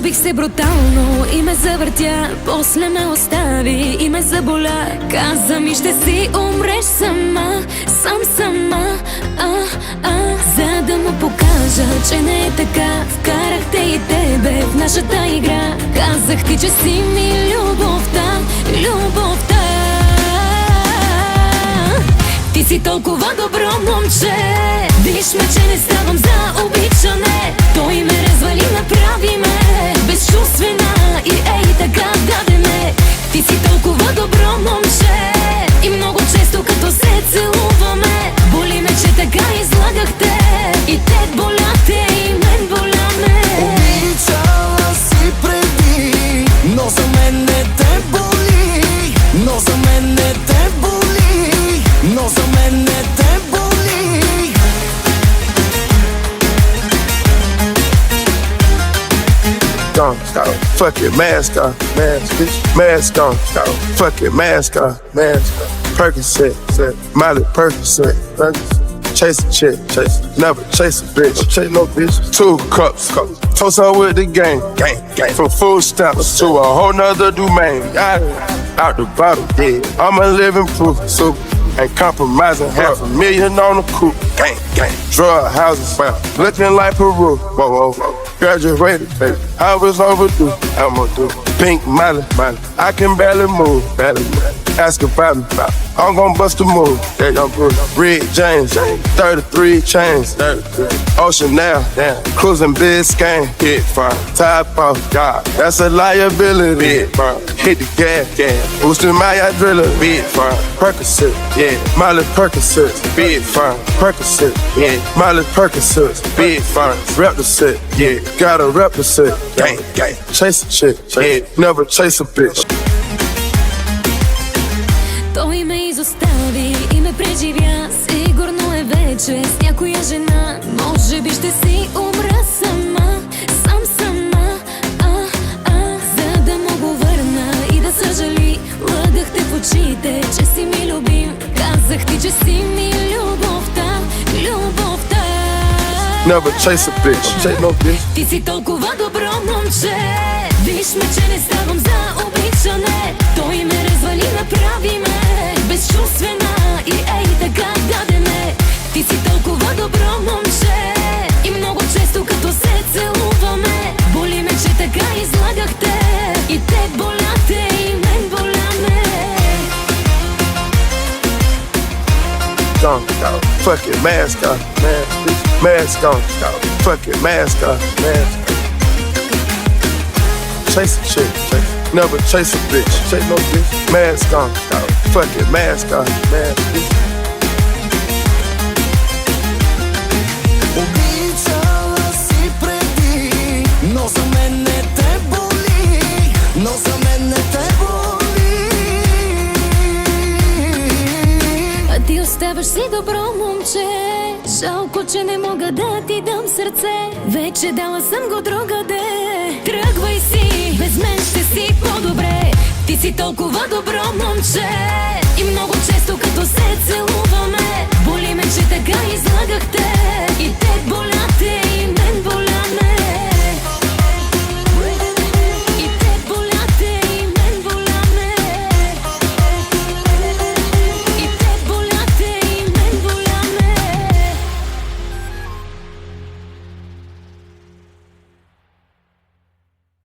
Влюбих се брутално и ме завъртя, после ме остави и ме заболя. Каза ми ще си умреш сама, сама. За да му покажа, че не е така, вкарахте и тебе в нашата игра. Казах ти, че си ми любовта. Ти си толкова добро момче, виж ме, че не ставам за обичане. Той ме развали, направи ме безчувствена и ей така даде ме. Ти си толкова добро момче и много често като се целуваме, боли ме, че така излагахте и те боляте и мен боляме. Обичала си преди, но за мен не те боли. Но за мен не те боли. Но за мен не те боли. On, fuck it, mask on, mask on, fuck it, mask on, Percocet, Miley Percocet, chase a chick, never chase a bitch, chase no bitch. 2 cups, toast her with the gang, from food stamps to a whole nother domain. Out the bottle, yeah, I'm a living proof, so ain't compromising, $500,000 on the coupe, gang. Drug houses, looking like Peru, whoa. Graduated, baby, I was overdue, I'ma do pink Miley, I can barely move, ask about me, I'm gon' bust a move, yeah, young bro. Red James, 33 chains, Ocean now, cruising Biscayne, hit fire, top off, God, that's a liability, hit fire, hit the gas, boosting my adrenaline, big fire, Percocet, yeah, Miley Percocet, big fire, Percocet, yeah, Miley Percocet, big fire, rep the set, yeah, gotta represent, gang, chase a chick, yeah, never chase a bitch. Той ме изостави и ме преживя, сигурно е вече с някоя жена. Може би ще си умра сама. За да му го върна и да съжали, лъгахте в очите, че си ми любим. Казах ти, че си ми любовта. Never chase a bitch, chase no bitch. Ти си толкова добро момче, виж ме, че не ставам за обичане. Той ме развали, направи ме безчувствена и ей така даде ме. Ти си толкова добро момче и много често като се целуваме, боли ме, че така излагахте и те боляте и мен боляме. Fuck it, mask on, mask on, fuck it, mask on, chase a chick, never chase a bitch, chase no bitch, mask on, fuck it, mask on, Обичала си преди, но за мен не те боли. Но за мен не те боли. А ти оставаш си добро момче, жалко, че не мога да ти дам сърце. Вече дала съм го другаде. Тръгвай си, без мен ще си по-добре. Ти си толкова добро момче и много често като се целуваме, боли ме, че така излагахте и те боляте и